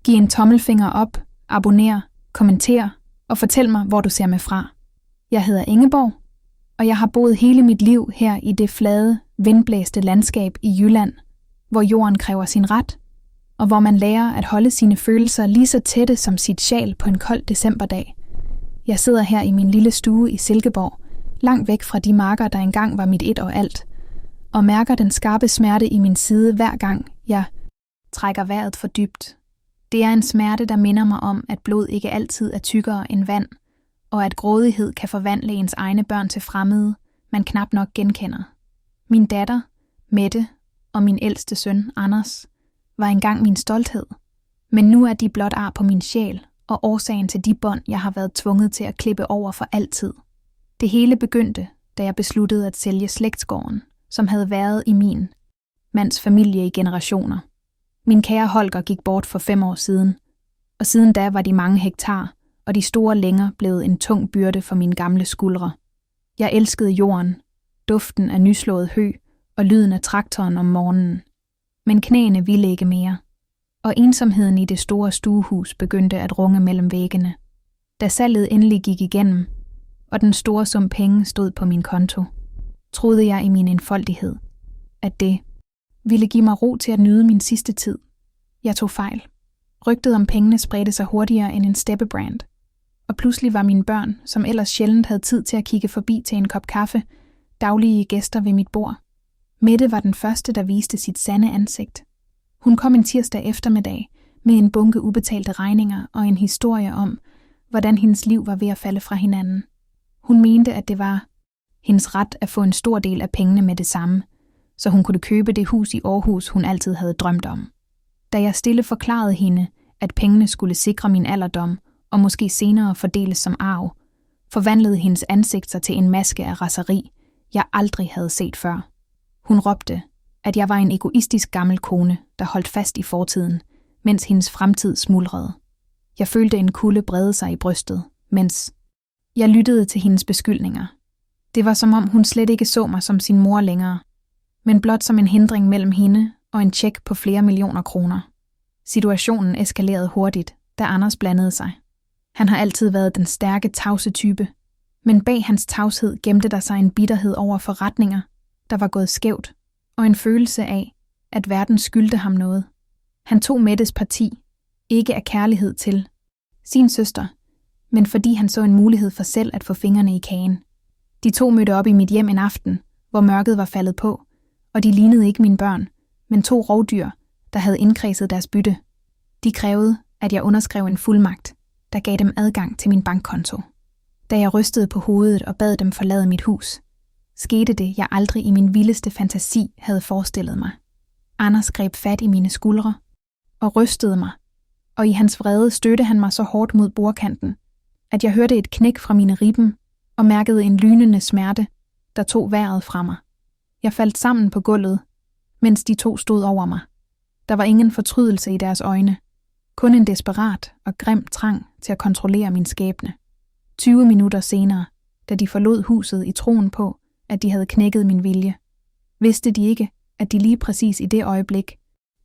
Giv en tommelfinger op, abonner, kommenter og fortæl mig, hvor du ser mig fra. Jeg hedder Ingeborg, og jeg har boet hele mit liv her i det flade, vindblæste landskab i Jylland, hvor jorden kræver sin ret, og hvor man lærer at holde sine følelser lige så tætte som sit sjæl på en kold decemberdag. Jeg sidder her i min lille stue i Silkeborg, langt væk fra de marker, der engang var mit et og alt, og mærker den skarpe smerte i min side hver gang jeg trækker vejret for dybt. Det er en smerte, der minder mig om, at blod ikke altid er tykkere end vand, og at grådighed kan forvandle ens egne børn til fremmede, man knap nok genkender. Min datter, Mette, og min ældste søn, Anders, var engang min stolthed, men nu er de blot ar på min sjæl og årsagen til de bånd, jeg har været tvunget til at klippe over for altid. Det hele begyndte, da jeg besluttede at sælge slægtsgården, som havde været i min mands familie i generationer. Min kære Holger gik bort for 5 år siden, og siden da var de mange hektar og de store længer blevet en tung byrde for mine gamle skuldre. Jeg elskede jorden, duften af nyslået hø og lyden af traktoren om morgenen. Men knæene ville ikke mere, og ensomheden i det store stuehus begyndte at runge mellem væggene. Da salget endelig gik igennem, og den store sum penge stod på min konto, troede jeg i min enfoldighed, at det ville give mig ro til at nyde min sidste tid. Jeg tog fejl. Rygtet om pengene spredte sig hurtigere end en steppebrand, og pludselig var mine børn, som ellers sjældent havde tid til at kigge forbi til en kop kaffe, daglige gæster ved mit bord. Mette var den første, der viste sit sande ansigt. Hun kom en tirsdag eftermiddag med en bunke ubetalte regninger og en historie om, hvordan hendes liv var ved at falde fra hinanden. Hun mente, at det var hendes ret at få en stor del af pengene med det samme, så hun kunne købe det hus i Aarhus, hun altid havde drømt om. Da jeg stille forklarede hende, at pengene skulle sikre min alderdom og måske senere fordeles som arv, forvandlede hendes ansigt sig til en maske af raseri, jeg aldrig havde set før. Hun råbte, at jeg var en egoistisk gammel kone, der holdt fast i fortiden, mens hendes fremtid smuldrede. Jeg følte en kulde brede sig i brystet, mens jeg lyttede til hendes beskyldninger. Det var som om hun slet ikke så mig som sin mor længere, men blot som en hindring mellem hende og en check på flere millioner kroner. Situationen eskalerede hurtigt, da Anders blandede sig. Han har altid været den stærke, tavse type, men bag hans tavshed gemte der sig en bitterhed over forretninger, der var gået skævt, og en følelse af, at verden skyldte ham noget. Han tog Mettes parti, ikke af kærlighed til sin søster, men fordi han så en mulighed for selv at få fingrene i kagen. De to mødte op i mit hjem en aften, hvor mørket var faldet på, og de lignede ikke mine børn, men 2 rovdyr, der havde indkredset deres bytte. De krævede, at jeg underskrev en fuldmagt, der gav dem adgang til min bankkonto. Da jeg rystede på hovedet og bad dem forlade mit hus, skete det, jeg aldrig i min vildeste fantasi havde forestillet mig. Anders greb fat i mine skuldre og rystede mig, og i hans vrede stødte han mig så hårdt mod bordkanten, at jeg hørte et knæk fra mine ribben og mærkede en lynende smerte, der tog vejret fra mig. Jeg faldt sammen på gulvet, mens de 2 stod over mig. Der var ingen fortrydelse i deres øjne, kun en desperat og grim trang til at kontrollere min skæbne. 20 minutter senere, da de forlod huset i troen på, at de havde knækket min vilje, vidste de ikke, at de lige præcis i det øjeblik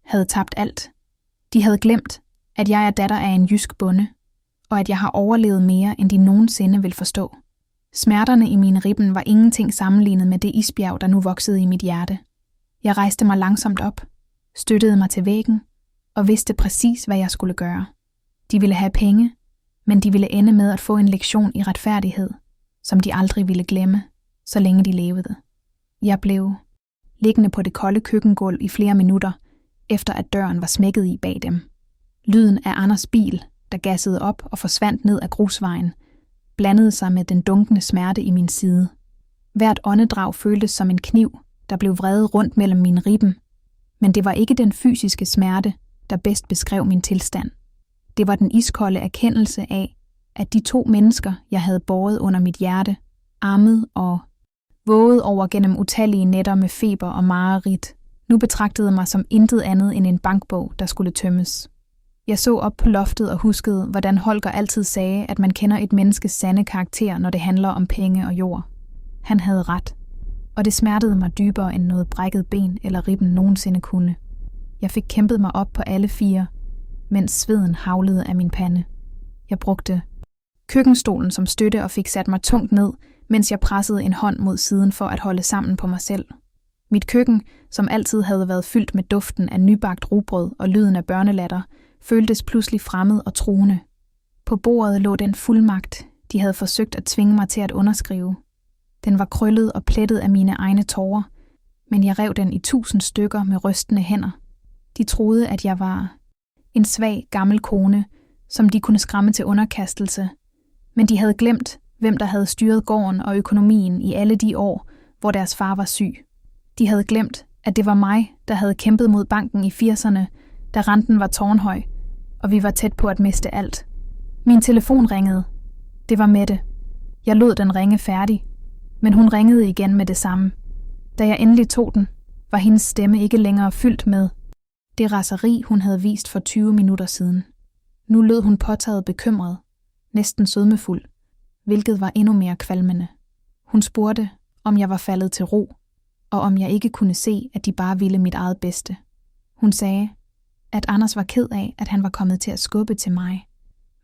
havde tabt alt. De havde glemt, at jeg er datter af en jysk bonde, og at jeg har overlevet mere, end de nogensinde vil forstå. Smerterne i mine ribben var ingenting sammenlignet med det isbjerg, der nu voksede i mit hjerte. Jeg rejste mig langsomt op, støttede mig til væggen og vidste præcis, hvad jeg skulle gøre. De ville have penge, men de ville ende med at få en lektion i retfærdighed, som de aldrig ville glemme, så længe de levede. Jeg blev liggende på det kolde køkkengulv i flere minutter, efter at døren var smækket i bag dem. Lyden af Anders' bil, der gassede op og forsvandt ned ad grusvejen, blandede sig med den dunkende smerte i min side. Hvert åndedrag føltes som en kniv, der blev vredet rundt mellem mine ribben, men det var ikke den fysiske smerte, der bedst beskrev min tilstand. Det var den iskolde erkendelse af, at de 2 mennesker, jeg havde båret under mit hjerte, ammet og våget over gennem utallige nætter med feber og mareridt, nu betragtede mig som intet andet end en bankbog, der skulle tømmes. Jeg så op på loftet og huskede, hvordan Holger altid sagde, at man kender et menneskes sande karakter, når det handler om penge og jord. Han havde ret, og det smertede mig dybere end noget brækket ben eller ribben nogensinde kunne. Jeg fik kæmpet mig op på alle 4, mens sveden havlede af min pande. Jeg brugte køkkenstolen som støtte og fik sat mig tungt ned, mens jeg pressede en hånd mod siden for at holde sammen på mig selv. Mit køkken, som altid havde været fyldt med duften af nybagt rugbrød og lyden af børnelatter, føltes pludselig fremmed og truende. På bordet lå den fuldmagt, de havde forsøgt at tvinge mig til at underskrive. Den var krøllet og plettet af mine egne tårer, men jeg rev den i 1000 stykker med rystende hænder. De troede, at jeg var en svag, gammel kone, som de kunne skræmme til underkastelse, men de havde glemt, hvem der havde styret gården og økonomien i alle de år, hvor deres far var syg. De havde glemt, at det var mig, der havde kæmpet mod banken i 80'erne, da renten var tårnhøj, og vi var tæt på at miste alt. Min telefon ringede. Det var Mette. Jeg lod den ringe færdig, men hun ringede igen med det samme. Da jeg endelig tog den, var hendes stemme ikke længere fyldt med det raseri, hun havde vist for 20 minutter siden. Nu lød hun påtaget bekymret, næsten sødmefuld, hvilket var endnu mere kvalmende. Hun spurgte, om jeg var faldet til ro, og om jeg ikke kunne se, at de bare ville mit eget bedste. Hun sagde, at Anders var ked af, at han var kommet til at skubbe til mig,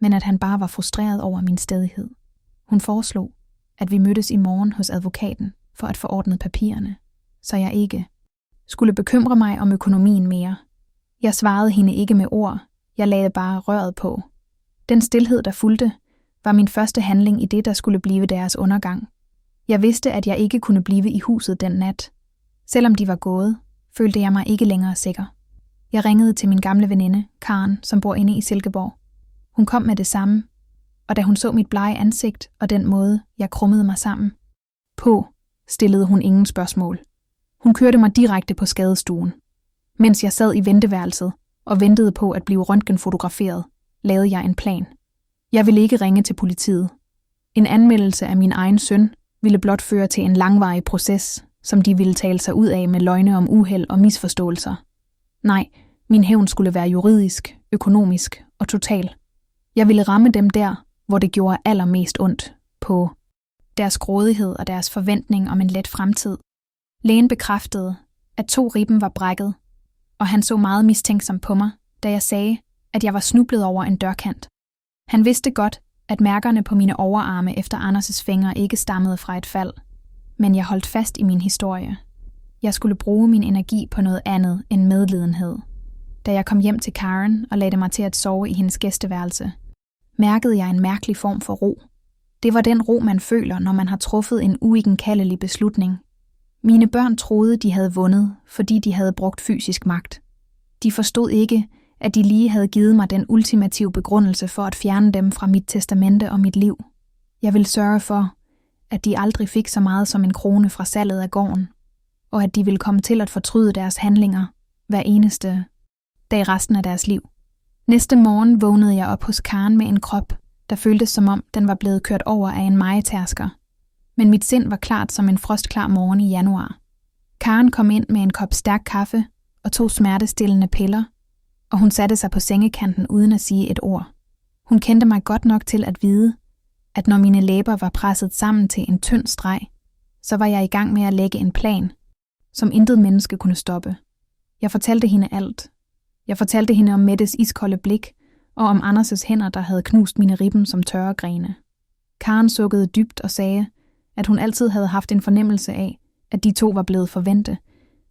men at han bare var frustreret over min stædighed. Hun foreslog, at vi mødtes i morgen hos advokaten for at få ordnet papirerne, så jeg ikke skulle bekymre mig om økonomien mere. Jeg svarede hende ikke med ord, jeg lagde bare røret på. Den stilhed, der fulgte, var min første handling i det, der skulle blive deres undergang. Jeg vidste, at jeg ikke kunne blive i huset den nat. Selvom de var gået, følte jeg mig ikke længere sikker. Jeg ringede til min gamle veninde, Karen, som bor inde i Silkeborg. Hun kom med det samme, og da hun så mit blege ansigt og den måde, jeg krummede mig sammen på, stillede hun ingen spørgsmål. Hun kørte mig direkte på skadestuen. Mens jeg sad i venteværelset og ventede på at blive røntgenfotograferet, lavede jeg en plan. Jeg ville ikke ringe til politiet. En anmeldelse af min egen søn ville blot føre til en langvarig proces, som de ville tale sig ud af med løgne om uheld og misforståelser. Nej, min hævn skulle være juridisk, økonomisk og total. Jeg ville ramme dem der, hvor det gjorde allermest ondt, på deres grådighed og deres forventning om en let fremtid. Lægen bekræftede, at 2 ribben var brækket, og han så meget mistænksom på mig, da jeg sagde, at jeg var snublet over en dørkant. Han vidste godt, at mærkerne på mine overarme efter Anders' fingre ikke stammede fra et fald, men jeg holdt fast i min historie. Jeg skulle bruge min energi på noget andet end medlidenhed. Da jeg kom hjem til Karen og lagde mig til at sove i hendes gæsteværelse, mærkede jeg en mærkelig form for ro. Det var den ro, man føler, når man har truffet en uigenkaldelig beslutning. Mine børn troede, de havde vundet, fordi de havde brugt fysisk magt. De forstod ikke, at de lige havde givet mig den ultimative begrundelse for at fjerne dem fra mit testamente og mit liv. Jeg ville sørge for, at de aldrig fik så meget som en krone fra salget af gården, og at de ville komme til at fortryde deres handlinger hver eneste dag resten af deres liv. Næste morgen vågnede jeg op hos Karen med en krop, der føltes som om den var blevet kørt over af en mejetærsker. Men mit sind var klart som en frostklar morgen i januar. Karen kom ind med en kop stærk kaffe og 2 smertestillende piller, og hun satte sig på sengekanten uden at sige et ord. Hun kendte mig godt nok til at vide, at når mine læber var presset sammen til en tynd streg, så var jeg i gang med at lægge en plan, som intet menneske kunne stoppe. Jeg fortalte hende alt. Jeg fortalte hende om Mettes iskolde blik, og om Anders' hænder, der havde knust mine ribben som tørre grene. Karen sukkede dybt og sagde, at hun altid havde haft en fornemmelse af, at de 2 var blevet forvente,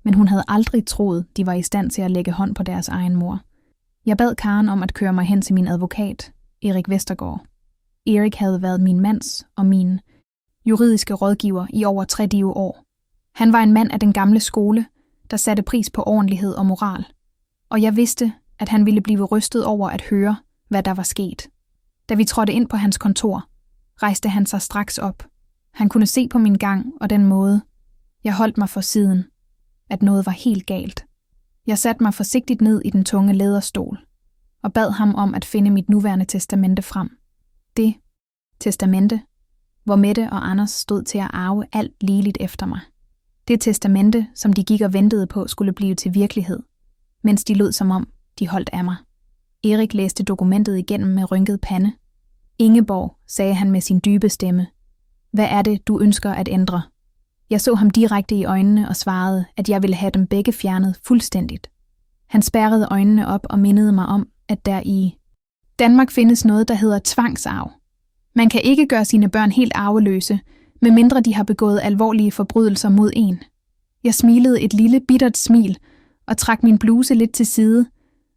men hun havde aldrig troet, de var i stand til at lægge hånd på deres egen mor. Jeg bad Karen om at køre mig hen til min advokat, Erik Vestergaard. Erik havde været min mands og min juridiske rådgiver i over 30 år. Han var en mand af den gamle skole, der satte pris på ordentlighed og moral, og jeg vidste, at han ville blive rystet over at høre, hvad der var sket. Da vi trådte ind på hans kontor, rejste han sig straks op. Han kunne se på min gang og den måde, jeg holdt mig for siden, at noget var helt galt. Jeg satte mig forsigtigt ned i den tunge læderstol og bad ham om at finde mit nuværende testamente frem. Det testamente, hvor Mette og Anders stod til at arve alt ligeligt efter mig. Det testamente, som de gik og ventede på, skulle blive til virkelighed, mens de lød som om, de holdt af mig. Erik læste dokumentet igennem med rynket pande. Ingeborg, sagde han med sin dybe stemme. Hvad er det, du ønsker at ændre? Jeg så ham direkte i øjnene og svarede, at jeg ville have dem begge fjernet fuldstændigt. Han spærrede øjnene op og mindede mig om, at der i Danmark findes noget, der hedder tvangsarv. Man kan ikke gøre sine børn helt arveløse, medmindre de har begået alvorlige forbrydelser mod en. Jeg smilede et lille, bittert smil og trak min bluse lidt til side,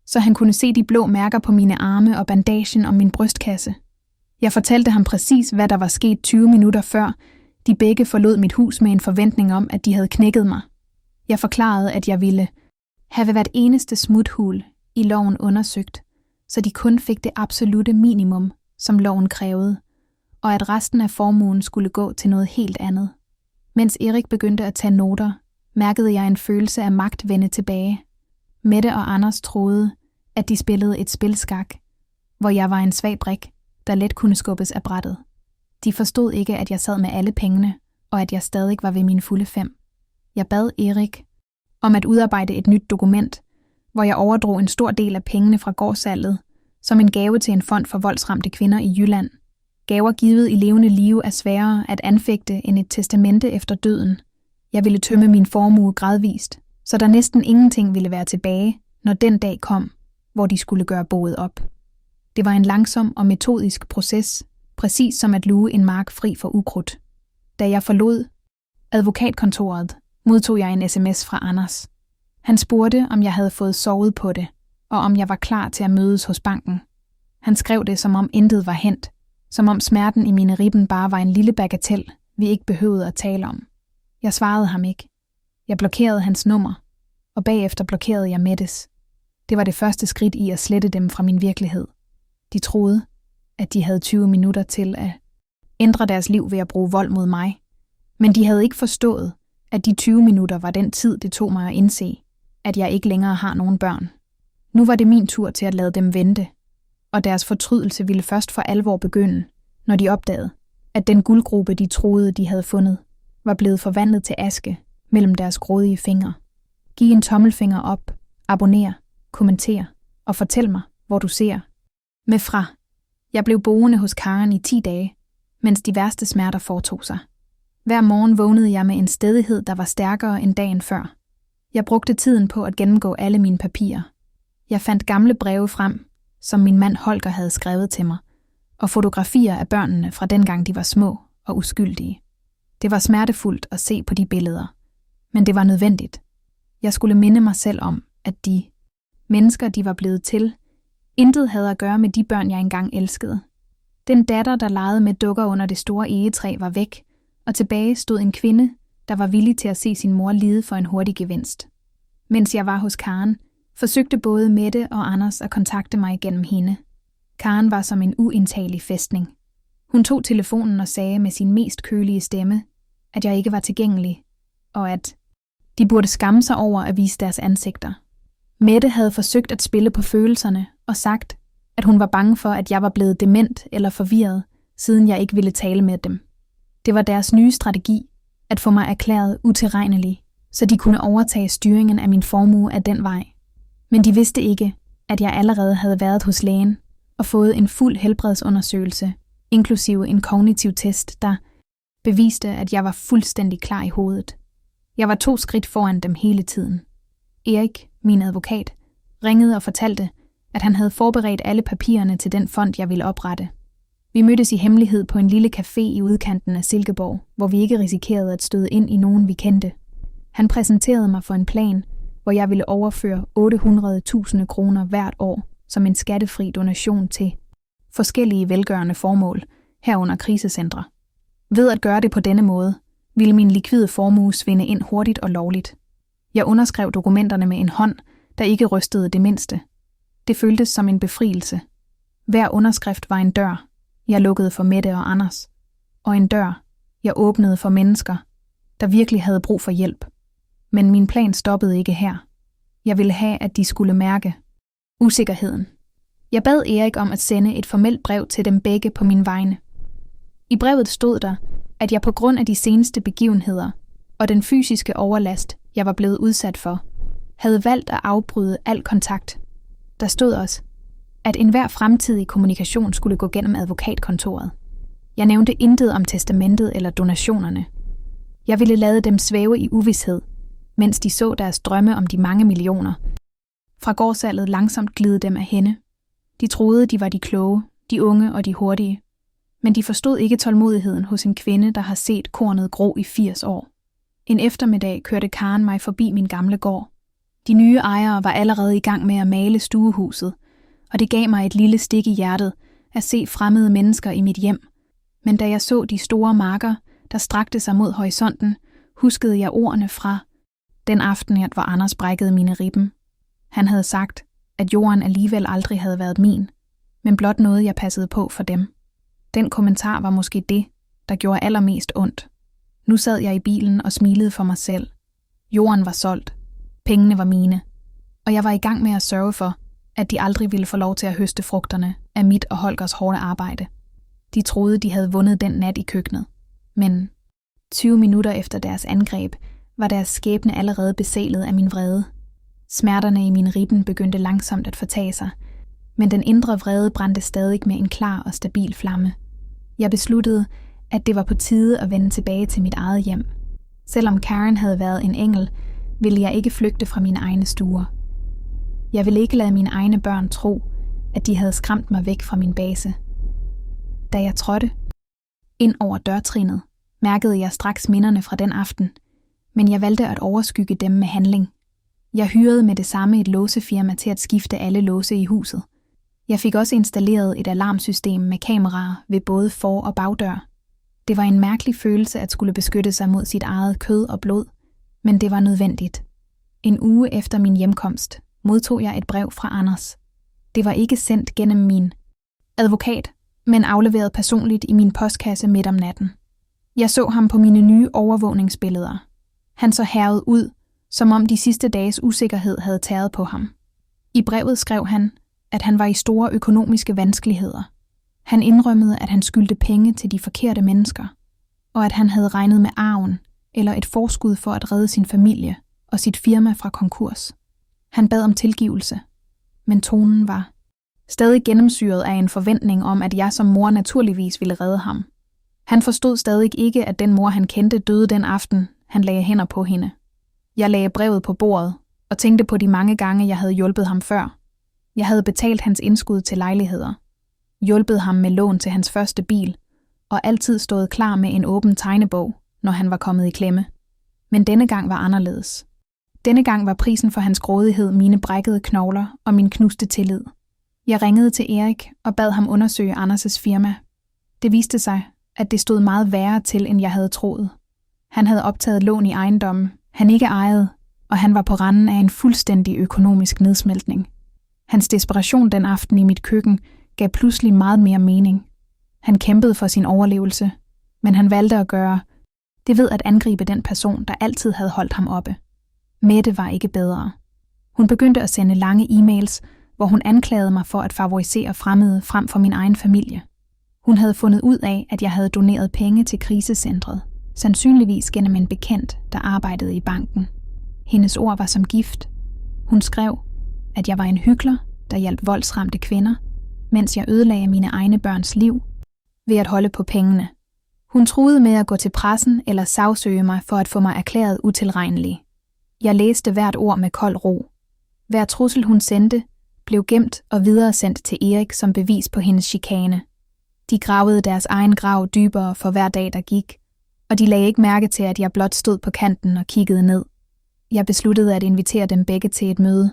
så han kunne se de blå mærker på mine arme og bandagen om min brystkasse. Jeg fortalte ham præcis, hvad der var sket 20 minutter før, de begge forlod mit hus med en forventning om, at de havde knækket mig. Jeg forklarede, at jeg ville have hvert eneste smuthul i loven undersøgt, så de kun fik det absolutte minimum, som loven krævede, og at resten af formuen skulle gå til noget helt andet. Mens Erik begyndte at tage noter, mærkede jeg en følelse af magt vende tilbage. Mette og Anders troede, at de spillede et spil skak, hvor jeg var en svag brik, der let kunne skubbes af brættet. De forstod ikke, at jeg sad med alle pengene, og at jeg stadig var ved mine fulde 5. Jeg bad Erik om at udarbejde et nyt dokument, hvor jeg overdrog en stor del af pengene fra gårdsalget som en gave til en fond for voldsramte kvinder i Jylland. Gaver givet i levende live er sværere at anfægte end et testamente efter døden. Jeg ville tømme min formue gradvist, så der næsten ingenting ville være tilbage, når den dag kom, hvor de skulle gøre boet op. Det var en langsom og metodisk proces, præcis som at luge en mark fri for ukrudt. Da jeg forlod advokatkontoret, modtog jeg en sms fra Anders. Han spurgte, om jeg havde fået sovet på det, og om jeg var klar til at mødes hos banken. Han skrev det, som om intet var hændt, som om smerten i mine ribben bare var en lille bagatel, vi ikke behøvede at tale om. Jeg svarede ham ikke. Jeg blokerede hans nummer, og bagefter blokerede jeg Mettes. Det var det første skridt i at slette dem fra min virkelighed. De troede, at de havde 20 minutter til at ændre deres liv ved at bruge vold mod mig. Men de havde ikke forstået, at de 20 minutter var den tid, det tog mig at indse, at jeg ikke længere har nogen børn. Nu var det min tur til at lade dem vente, og deres fortrydelse ville først for alvor begynde, når de opdagede, at den guldgrube, de troede, de havde fundet, var blevet forvandlet til aske mellem deres grådige fingre. Giv en tommelfinger op, abonner, kommenter og fortæl mig, hvor du ser. Med fra. Jeg blev boende hos Karen i 10 dage, mens de værste smerter foretog sig. Hver morgen vågnede jeg med en stædighed, der var stærkere end dagen før. Jeg brugte tiden på at gennemgå alle mine papirer. Jeg fandt gamle breve frem, som min mand Holger havde skrevet til mig, og fotografier af børnene fra dengang de var små og uskyldige. Det var smertefuldt at se på de billeder, men det var nødvendigt. Jeg skulle minde mig selv om, at de mennesker, de var blevet til, intet havde at gøre med de børn, jeg engang elskede. Den datter, der legede med dukker under det store egetræ, var væk, og tilbage stod en kvinde, der var villig til at se sin mor lide for en hurtig gevinst. Mens jeg var hos Karen, forsøgte både Mette og Anders at kontakte mig gennem hende. Karen var som en uindtagelig fæstning. Hun tog telefonen og sagde med sin mest kølige stemme, at jeg ikke var tilgængelig, og at de burde skamme sig over at vise deres ansigter. Mette havde forsøgt at spille på følelserne og sagt, at hun var bange for, at jeg var blevet dement eller forvirret, siden jeg ikke ville tale med dem. Det var deres nye strategi, at få mig erklæret utilregnelig, så de kunne overtage styringen af min formue af den vej. Men de vidste ikke, at jeg allerede havde været hos lægen og fået en fuld helbredsundersøgelse, inklusive en kognitiv test, der beviste, at jeg var fuldstændig klar i hovedet. Jeg var 2 skridt foran dem hele tiden. Erik, min advokat, ringede og fortalte, at han havde forberedt alle papirerne til den fond, jeg ville oprette. Vi mødtes i hemmelighed på en lille café i udkanten af Silkeborg, hvor vi ikke risikerede at støde ind i nogen, vi kendte. Han præsenterede mig for en plan, hvor jeg ville overføre 800.000 kroner hvert år som en skattefri donation til forskellige velgørende formål, herunder krisecentre. Ved at gøre det på denne måde, ville min likvide formue svinde ind hurtigt og lovligt. Jeg underskrev dokumenterne med en hånd, der ikke rystede det mindste. Det føltes som en befrielse. Hver underskrift var en dør, jeg lukkede for Mette og Anders, og en dør, jeg åbnede for mennesker, der virkelig havde brug for hjælp. Men min plan stoppede ikke her. Jeg ville have, at de skulle mærke usikkerheden. Jeg bad Erik om at sende et formelt brev til dem begge på min vegne. I brevet stod der, at jeg på grund af de seneste begivenheder og den fysiske overlast, jeg var blevet udsat for, havde valgt at afbryde al kontakt. Der stod også, at enhver fremtidig kommunikation skulle gå gennem advokatkontoret. Jeg nævnte intet om testamentet eller donationerne. Jeg ville lade dem svæve i uvished, mens de så deres drømme om de mange millioner fra gårdsalget langsomt glide dem af hænde, De troede, de var de kloge, de unge og de hurtige. Men de forstod ikke tålmodigheden hos en kvinde, der har set kornet gro i 80 år. En eftermiddag kørte Karen mig forbi min gamle gård. De nye ejere var allerede i gang med at male stuehuset, og det gav mig et lille stik i hjertet at se fremmede mennesker i mit hjem. Men da jeg så de store marker, der strakte sig mod horisonten, huskede jeg ordene fra den aften, hvor Anders brækkede mine ribben. Han havde sagt, at jorden alligevel aldrig havde været min, men blot noget, jeg passede på for dem. Den kommentar var måske det, der gjorde allermest ondt. Nu sad jeg i bilen og smilede for mig selv. Jorden var solgt. Pengene var mine. Og jeg var i gang med at sørge for, at de aldrig ville få lov til at høste frugterne af mit og Holgers hårde arbejde. De troede, de havde vundet den nat i køkkenet. Men 20 minutter efter deres angreb var deres skæbne allerede besælet af min vrede. Smerterne i min ribben begyndte langsomt at fortage sig, men den indre vrede brændte stadig med en klar og stabil flamme. Jeg besluttede, at det var på tide at vende tilbage til mit eget hjem. Selvom Karen havde været en engel, ville jeg ikke flygte fra mine egne stuer. Jeg ville ikke lade mine egne børn tro, at de havde skræmt mig væk fra min base. Da jeg trådte ind over dørtrinnet, mærkede jeg straks minderne fra den aften, men jeg valgte at overskygge dem med handling. Jeg hyrede med det samme et låsefirma til at skifte alle låse i huset. Jeg fik også installeret et alarmsystem med kameraer ved både for- og bagdør. Det var en mærkelig følelse at skulle beskytte sig mod sit eget kød og blod, men det var nødvendigt. En uge efter min hjemkomst modtog jeg et brev fra Anders. Det var ikke sendt gennem min advokat, men afleveret personligt i min postkasse midt om natten. Jeg så ham på mine nye overvågningsbilleder. Han så hærget ud, som om de sidste dages usikkerhed havde tæret på ham. I brevet skrev han, at han var i store økonomiske vanskeligheder. Han indrømmede, at han skyldte penge til de forkerte mennesker, og at han havde regnet med arven eller et forskud for at redde sin familie og sit firma fra konkurs. Han bad om tilgivelse, men tonen var stadig gennemsyret af en forventning om, at jeg som mor naturligvis ville redde ham. Han forstod stadig ikke, at den mor, han kendte, døde den aften, han lagde hænder på hende. Jeg lagde brevet på bordet og tænkte på de mange gange, jeg havde hjulpet ham før. Jeg havde betalt hans indskud til lejligheder, hjulpet ham med lån til hans første bil og altid stået klar med en åben tegnebog, når han var kommet i klemme. Men denne gang var anderledes. Denne gang var prisen for hans grådighed mine brækkede knogler og min knuste tillid. Jeg ringede til Erik og bad ham undersøge Anders' firma. Det viste sig, at det stod meget værre til, end jeg havde troet. Han havde optaget lån i ejendommen, han ikke ejede, og han var på randen af en fuldstændig økonomisk nedsmeltning. Hans desperation den aften i mit køkken gav pludselig meget mere mening. Han kæmpede for sin overlevelse, men han valgte at gøre det ved at angribe den person, der altid havde holdt ham oppe. Mette var ikke bedre. Hun begyndte at sende lange e-mails, hvor hun anklagede mig for at favorisere fremmede frem for min egen familie. Hun havde fundet ud af, at jeg havde doneret penge til krisecentret, sandsynligvis gennem en bekendt, der arbejdede i banken. Hendes ord var som gift. Hun skrev, at jeg var en hykler, der hjalp voldsramte kvinder, mens jeg ødelagde mine egne børns liv ved at holde på pengene. Hun truede med at gå til pressen eller sagsøge mig for at få mig erklæret utilregnelig. Jeg læste hvert ord med kold ro. Hver trussel hun sendte, blev gemt og videresendt til Erik som bevis på hendes chikane. De gravede deres egen grav dybere for hver dag, der gik, og de lagde ikke mærke til, at jeg blot stod på kanten og kiggede ned. Jeg besluttede at invitere dem begge til et møde,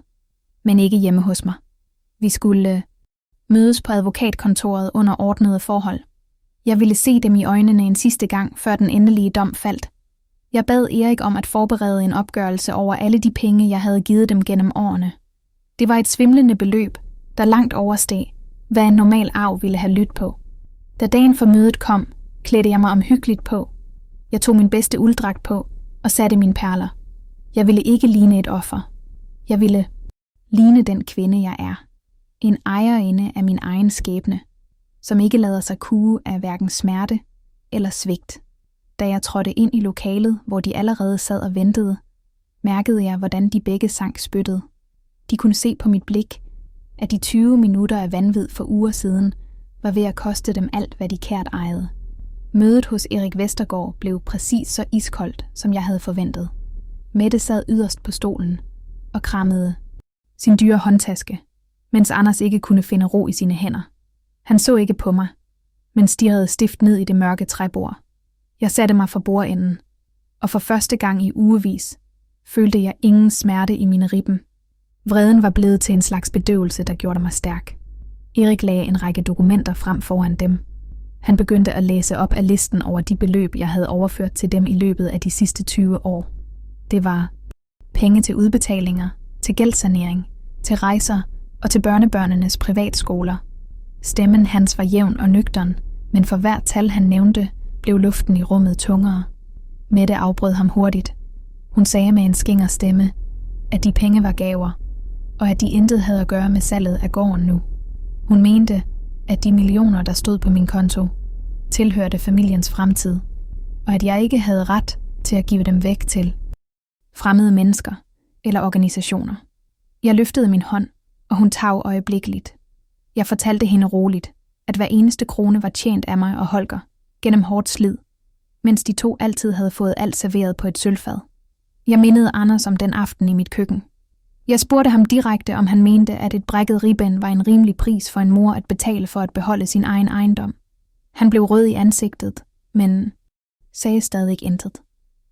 men ikke hjemme hos mig. Vi skulle mødes på advokatkontoret under ordnede forhold. Jeg ville se dem i øjnene en sidste gang, før den endelige dom faldt. Jeg bad Erik om at forberede en opgørelse over alle de penge, jeg havde givet dem gennem årene. Det var et svimlende beløb, der langt oversteg, hvad en normal arv ville have lyttet på. Da dagen for mødet kom, klædte jeg mig omhyggeligt på. Jeg tog min bedste ulddragt på og satte mine perler. Jeg ville ikke ligne et offer. Jeg ville ligne den kvinde, jeg er. En ejerinde af min egen skæbne, som ikke lader sig kue af hverken smerte eller svigt. Da jeg trådte ind i lokalet, hvor de allerede sad og ventede, mærkede jeg, hvordan de begge sank spyttet. De kunne se på mit blik, at de 20 minutter af vanvid for uger siden var ved at koste dem alt, hvad de kært ejede. Mødet hos Erik Vestergaard blev præcis så iskoldt, som jeg havde forventet. Mette sad yderst på stolen og krammede sin dyre håndtaske, mens Anders ikke kunne finde ro i sine hænder. Han så ikke på mig, men stirrede stift ned i det mørke træbord. Jeg satte mig for bordenden, og for første gang i ugevis følte jeg ingen smerte i mine ribben. Vreden var blevet til en slags bedøvelse, der gjorde mig stærk. Erik lagde en række dokumenter frem foran dem. Han begyndte at læse op af listen over de beløb, jeg havde overført til dem i løbet af de sidste 20 år. Det var penge til udbetalinger, til gældssanering, til rejser og til børnebørnenes privatskoler. Stemmen hans var jævn og nøgtern, men for hvert tal han nævnte, blev luften i rummet tungere. Mette afbrød ham hurtigt. Hun sagde med en skinger stemme, at de penge var gaver, og at de intet havde at gøre med salget af gården nu. Hun mente, at de millioner, der stod på min konto, tilhørte familiens fremtid, og at jeg ikke havde ret til at give dem væk til fremmede mennesker eller organisationer. Jeg løftede min hånd, og hun tav øjeblikkeligt. Jeg fortalte hende roligt, at hver eneste krone var tjent af mig og Holger gennem hårdt slid, mens de to altid havde fået alt serveret på et sølvfad. Jeg mindede Anders om den aften i mit køkken. Jeg spurgte ham direkte, om han mente, at et brækket ribben var en rimelig pris for en mor at betale for at beholde sin egen ejendom. Han blev rød i ansigtet, men sagde stadig intet.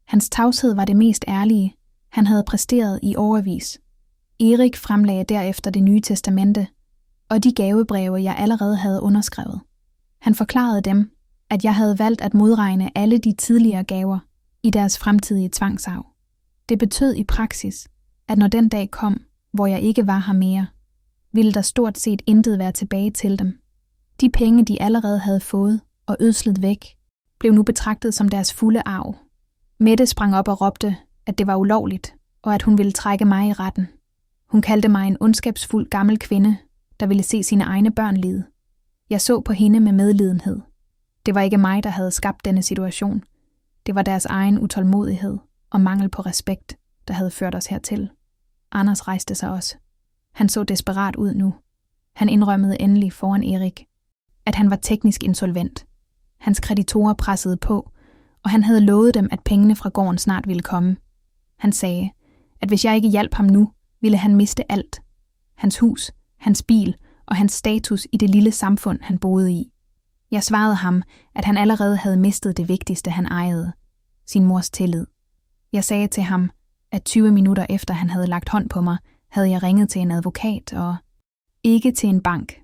Hans tavshed var det mest ærlige, han havde præsteret i årevis. Erik fremlagde derefter Det Nye Testamente og de gavebreve, jeg allerede havde underskrevet. Han forklarede dem, at jeg havde valgt at modregne alle de tidligere gaver i deres fremtidige tvangsarv. Det betød i praksis, at når den dag kom, hvor jeg ikke var her mere, ville der stort set intet være tilbage til dem. De penge, de allerede havde fået og ødslet væk, blev nu betragtet som deres fulde arv. Mette sprang op og råbte, at det var ulovligt, og at hun ville trække mig i retten. Hun kaldte mig en ondskabsfuld gammel kvinde, der ville se sine egne børn lide. Jeg så på hende med medlidenhed. Det var ikke mig, der havde skabt denne situation. Det var deres egen utålmodighed og mangel på respekt, der havde ført os hertil. Anders rejste sig også. Han så desperat ud nu. Han indrømmede endelig foran Erik, at han var teknisk insolvent. Hans kreditorer pressede på, og han havde lovet dem, at pengene fra gården snart ville komme. Han sagde, at hvis jeg ikke hjalp ham nu, ville han miste alt. Hans hus, hans bil og hans status i det lille samfund, han boede i. Jeg svarede ham, at han allerede havde mistet det vigtigste, han ejede. Sin mors tillid. Jeg sagde til ham, at 20 minutter efter han havde lagt hånd på mig, havde jeg ringet til en advokat og ikke til en bank.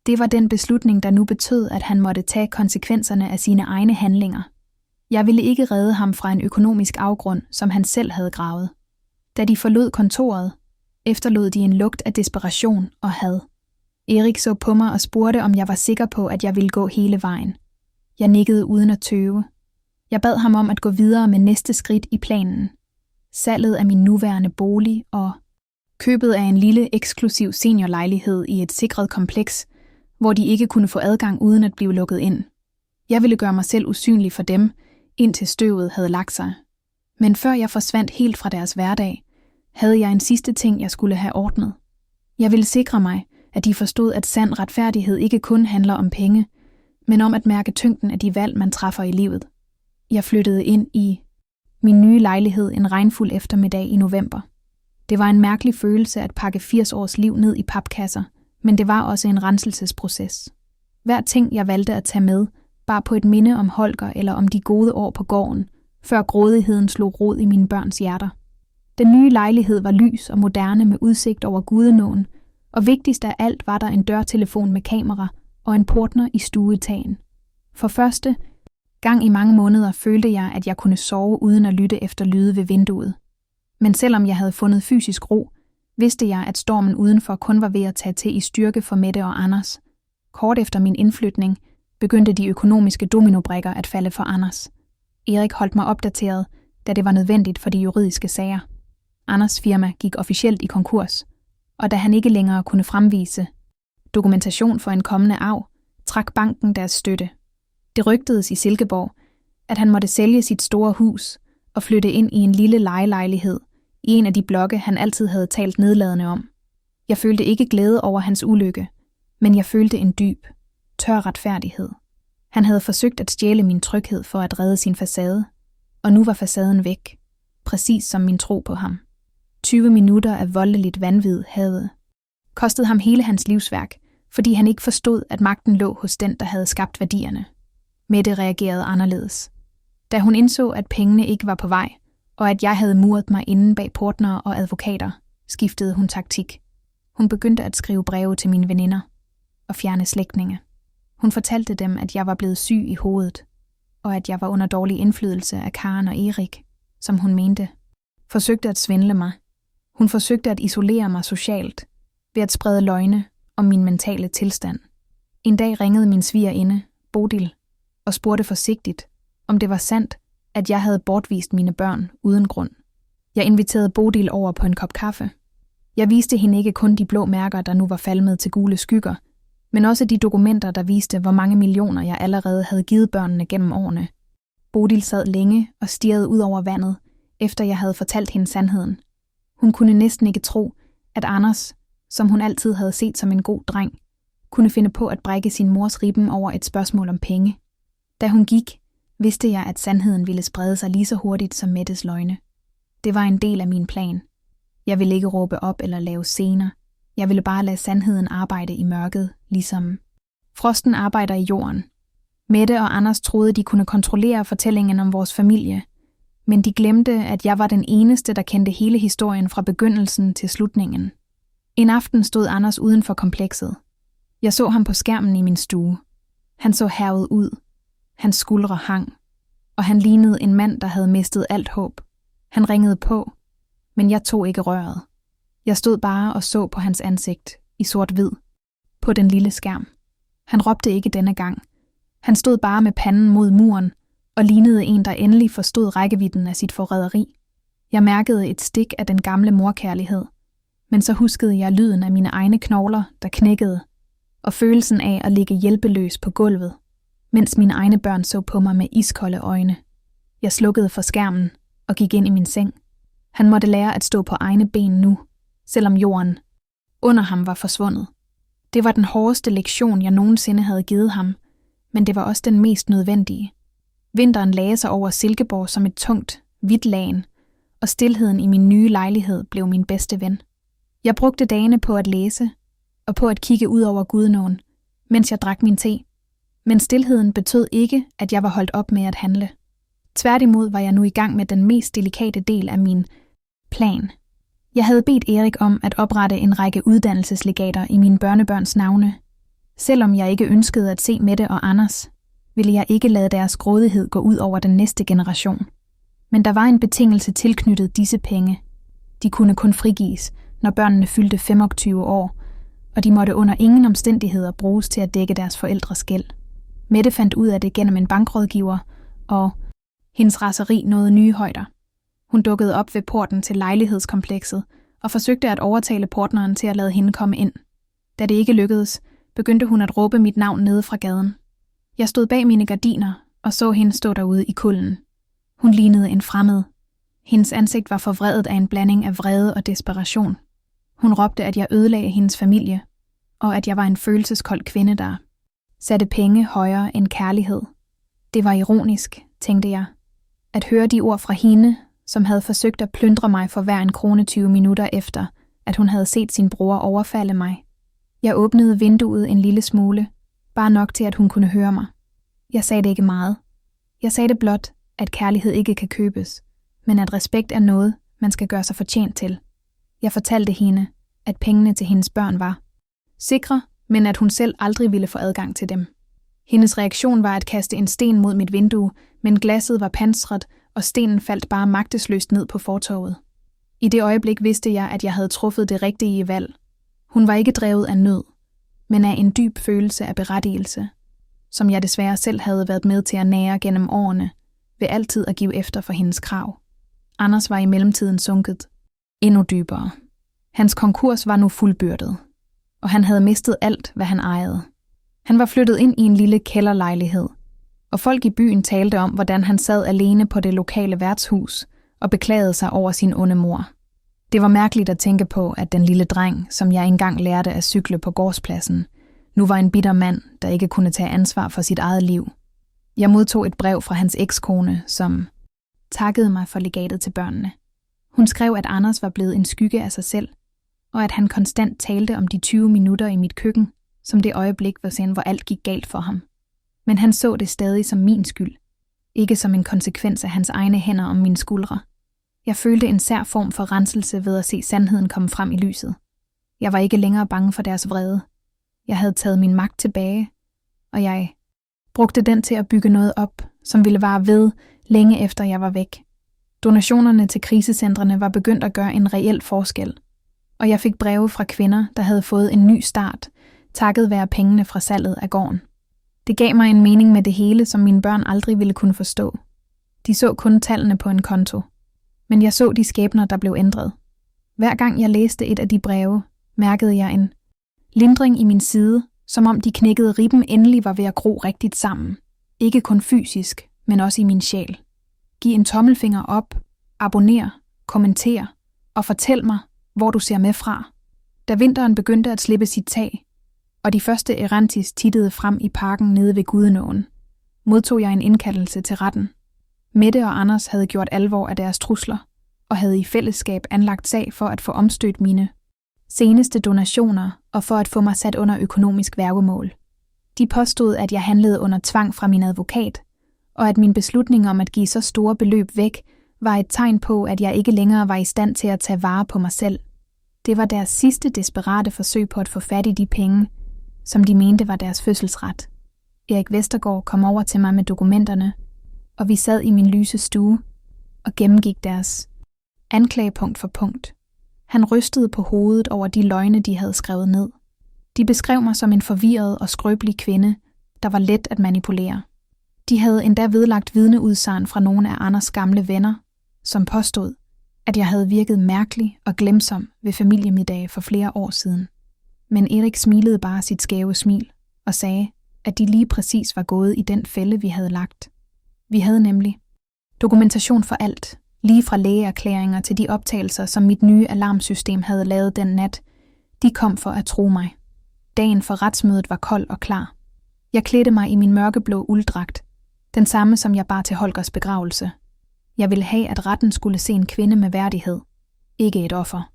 Det var den beslutning, der nu betød, at han måtte tage konsekvenserne af sine egne handlinger. Jeg ville ikke redde ham fra en økonomisk afgrund, som han selv havde gravet. Da de forlod kontoret, efterlod de en lugt af desperation og had. Erik så på mig og spurgte, om jeg var sikker på, at jeg ville gå hele vejen. Jeg nikkede uden at tøve. Jeg bad ham om at gå videre med næste skridt i planen. Salget af min nuværende bolig og købet af en lille eksklusiv seniorlejlighed i et sikret kompleks, hvor de ikke kunne få adgang uden at blive lukket ind. Jeg ville gøre mig selv usynlig for dem, indtil støvet havde lagt sig. Men før jeg forsvandt helt fra deres hverdag, havde jeg en sidste ting, jeg skulle have ordnet. Jeg ville sikre mig, at de forstod, at sand retfærdighed ikke kun handler om penge, men om at mærke tyngden af de valg, man træffer i livet. Jeg flyttede ind i min nye lejlighed en regnfuld eftermiddag i november. Det var en mærkelig følelse at pakke 80 års liv ned i papkasser, men det var også en renselsesproces. Hver ting, jeg valgte at tage med, bar på et minde om Holger eller om de gode år på gården, før grådigheden slog rod i mine børns hjerter. Den nye lejlighed var lys og moderne med udsigt over Gudenåen, og vigtigst af alt var der en dørtelefon med kamera og en portner i stueetagen. For første gang i mange måneder følte jeg, at jeg kunne sove uden at lytte efter lyde ved vinduet. Men selvom jeg havde fundet fysisk ro, vidste jeg, at stormen udenfor kun var ved at tage til i styrke for Mette og Anders. Kort efter min indflytning begyndte de økonomiske dominobrikker at falde for Anders. Erik holdt mig opdateret, da det var nødvendigt for de juridiske sager. Anders' firma gik officielt i konkurs, og da han ikke længere kunne fremvise dokumentation for en kommende arv, trak banken deres støtte. Det rygtedes i Silkeborg, at han måtte sælge sit store hus og flytte ind i en lille lejelejlighed i en af de blokke, han altid havde talt nedladende om. Jeg følte ikke glæde over hans ulykke, men jeg følte en dyb, tør retfærdighed. Han havde forsøgt at stjæle min tryghed for at redde sin facade, og nu var facaden væk, præcis som min tro på ham. 20 minutter af voldeligt vanvid havde kostede ham hele hans livsværk, fordi han ikke forstod, at magten lå hos den, der havde skabt værdierne. Mette reagerede anderledes. Da hun indså, at pengene ikke var på vej, og at jeg havde muret mig inde bag portnere og advokater, skiftede hun taktik. Hun begyndte at skrive breve til mine veninder og fjerne slægtninge. Hun fortalte dem, at jeg var blevet syg i hovedet, og at jeg var under dårlig indflydelse af Karen og Erik, som hun mente. Forsøgte at svindle mig. Hun forsøgte at isolere mig socialt, ved at sprede løgne om min mentale tilstand. En dag ringede min svigerinde, Bodil, og spurgte forsigtigt, om det var sandt, at jeg havde bortvist mine børn uden grund. Jeg inviterede Bodil over på en kop kaffe. Jeg viste hende ikke kun de blå mærker, der nu var falmet til gule skygger, men også de dokumenter, der viste, hvor mange millioner jeg allerede havde givet børnene gennem årene. Bodil sad længe og stirrede ud over vandet, efter jeg havde fortalt hende sandheden. Hun kunne næsten ikke tro, at Anders, som hun altid havde set som en god dreng, kunne finde på at brække sin mors ribben over et spørgsmål om penge. Da hun gik, vidste jeg, at sandheden ville sprede sig lige så hurtigt som Mettes løgne. Det var en del af min plan. Jeg ville ikke råbe op eller lave scener. Jeg ville bare lade sandheden arbejde i mørket, ligesom frosten arbejder i jorden. Mette og Anders troede, de kunne kontrollere fortællingen om vores familie, men de glemte, at jeg var den eneste, der kendte hele historien fra begyndelsen til slutningen. En aften stod Anders uden for komplekset. Jeg så ham på skærmen i min stue. Han så hærget ud. Hans skuldre hang, og han lignede en mand, der havde mistet alt håb. Han ringede på, men jeg tog ikke røret. Jeg stod bare og så på hans ansigt, i sort-hvid, på den lille skærm. Han råbte ikke denne gang. Han stod bare med panden mod muren, og lignede en, der endelig forstod rækkevidden af sit forræderi. Jeg mærkede et stik af den gamle morkærlighed, men så huskede jeg lyden af mine egne knogler, der knækkede, og følelsen af at ligge hjælpeløs på gulvet, mens mine egne børn så på mig med iskolde øjne. Jeg slukkede for skærmen og gik ind i min seng. Han måtte lære at stå på egne ben nu, selvom jorden under ham var forsvundet. Det var den hårdeste lektion, jeg nogensinde havde givet ham, men det var også den mest nødvendige. Vinteren lagde sig over Silkeborg som et tungt, hvidt lagen, og stilheden i min nye lejlighed blev min bedste ven. Jeg brugte dagene på at læse og på at kigge ud over Gudenåen, mens jeg drak min te. Men stilheden betød ikke, at jeg var holdt op med at handle. Tværtimod var jeg nu i gang med den mest delikate del af min plan. Jeg havde bedt Erik om at oprette en række uddannelseslegater i mine børnebørns navne. Selvom jeg ikke ønskede at se Mette og Anders, ville jeg ikke lade deres grådighed gå ud over den næste generation. Men der var en betingelse tilknyttet disse penge. De kunne kun frigives, når børnene fyldte 25 år, og de måtte under ingen omstændigheder bruges til at dække deres forældres gæld. Mette fandt ud af det gennem en bankrådgiver, og hendes raseri nåede nye højder. Hun dukkede op ved porten til lejlighedskomplekset og forsøgte at overtale portneren til at lade hende komme ind. Da det ikke lykkedes, begyndte hun at råbe mit navn nede fra gaden. Jeg stod bag mine gardiner og så hende stå derude i kulden. Hun lignede en fremmed. Hendes ansigt var forvredet af en blanding af vrede og desperation. Hun råbte, at jeg ødelagde hendes familie, og at jeg var en følelseskold kvinde, der satte penge højere end kærlighed. Det var ironisk, tænkte jeg, at høre de ord fra hende, som havde forsøgt at plyndre mig for hver en krone 20 minutter efter, at hun havde set sin bror overfalde mig. Jeg åbnede vinduet en lille smule, bare nok til, at hun kunne høre mig. Jeg sagde det ikke meget. Jeg sagde det blot, at kærlighed ikke kan købes, men at respekt er noget, man skal gøre sig fortjent til. Jeg fortalte hende, at pengene til hendes børn var sikre, men at hun selv aldrig ville få adgang til dem. Hendes reaktion var at kaste en sten mod mit vindue, men glasset var pansret, og stenen faldt bare magtesløst ned på fortovet. I det øjeblik vidste jeg, at jeg havde truffet det rigtige valg. Hun var ikke drevet af nød, men af en dyb følelse af berettigelse, som jeg desværre selv havde været med til at nære gennem årene, ved altid at give efter for hendes krav. Anders var i mellemtiden sunket endnu dybere. Hans konkurs var nu fuldbyrdet, og han havde mistet alt, hvad han ejede. Han var flyttet ind i en lille kælderlejlighed, og folk i byen talte om, hvordan han sad alene på det lokale værtshus og beklagede sig over sin onde mor. Det var mærkeligt at tænke på, at den lille dreng, som jeg engang lærte at cykle på gårdspladsen, nu var en bitter mand, der ikke kunne tage ansvar for sit eget liv. Jeg modtog et brev fra hans ekskone, som takkede mig for legatet til børnene. Hun skrev, at Anders var blevet en skygge af sig selv, og at han konstant talte om de 20 minutter i mit køkken, som det øjeblik, hvor alt gik galt for ham. Men han så det stadig som min skyld, ikke som en konsekvens af hans egne hænder om mine skuldre. Jeg følte en sær form for renselse ved at se sandheden komme frem i lyset. Jeg var ikke længere bange for deres vrede. Jeg havde taget min magt tilbage, og jeg brugte den til at bygge noget op, som ville vare ved længe efter jeg var væk. Donationerne til krisecentrene var begyndt at gøre en reel forskel, og jeg fik breve fra kvinder, der havde fået en ny start, takket være pengene fra salget af gården. Det gav mig en mening med det hele, som mine børn aldrig ville kunne forstå. De så kun tallene på en konto, men jeg så de skæbner, der blev ændret. Hver gang jeg læste et af de breve, mærkede jeg en lindring i min side, som om de knækkede ribben endelig var ved at gro rigtigt sammen. Ikke kun fysisk, men også i min sjæl. Giv en tommelfinger op, abonner, kommenter og fortæl mig, hvor du ser med fra. Da vinteren begyndte at slippe sit tag, og de første erantis tittede frem i parken nede ved Gudenåen, modtog jeg en indkaldelse til retten. Mette og Anders havde gjort alvor af deres trusler, og havde i fællesskab anlagt sag for at få omstødt mine seneste donationer og for at få mig sat under økonomisk værgemål. De påstod, at jeg handlede under tvang fra min advokat, og at min beslutning om at give så store beløb væk var et tegn på, at jeg ikke længere var i stand til at tage vare på mig selv. Det var deres sidste desperate forsøg på at få fat i de penge, som de mente var deres fødselsret. Erik Vestergaard kom over til mig med dokumenterne, og vi sad i min lyse stue og gennemgik deres anklage punkt for punkt. Han rystede på hovedet over de løgne, de havde skrevet ned. De beskrev mig som en forvirret og skrøbelig kvinde, der var let at manipulere. De havde endda vedlagt vidneudsagn fra nogle af Anders gamle venner, som påstod, at jeg havde virket mærkelig og glemsom ved familiemiddage for flere år siden. Men Erik smilede bare sit skæve smil og sagde, at de lige præcis var gået i den fælde, vi havde lagt. Vi havde nemlig dokumentation for alt, lige fra lægeerklæringer til de optagelser, som mit nye alarmsystem havde lavet den nat. De kom for at tro mig. Dagen for retsmødet var kold og klar. Jeg klædte mig i min mørkeblå ulddragt, den samme som jeg bar til Holgers begravelse. Jeg ville have, at retten skulle se en kvinde med værdighed, ikke et offer.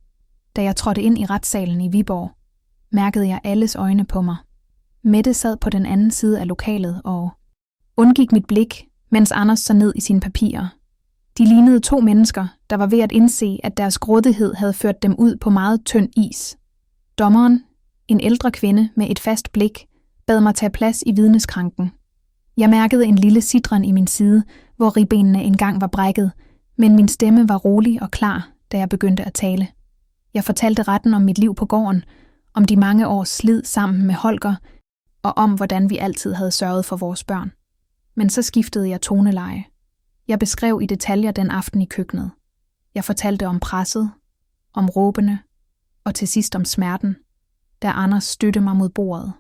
Da jeg trådte ind i retssalen i Viborg, mærkede jeg alles øjne på mig. Mette sad på den anden side af lokalet og undgik mit blik, mens Anders så ned i sine papirer. De lignede 2 mennesker, der var ved at indse, at deres grådighed havde ført dem ud på meget tynd is. Dommeren, en ældre kvinde med et fast blik, bad mig tage plads i vidneskranken. Jeg mærkede en lille sidren i min side, hvor ribbenene engang var brækket, men min stemme var rolig og klar, da jeg begyndte at tale. Jeg fortalte retten om mit liv på gården, om de mange års slid sammen med Holger, og om hvordan vi altid havde sørget for vores børn. Men så skiftede jeg toneleje. Jeg beskrev i detaljer den aften i køkkenet. Jeg fortalte om presset, om råbene, og til sidst om smerten, da Anders stødte mig mod bordet.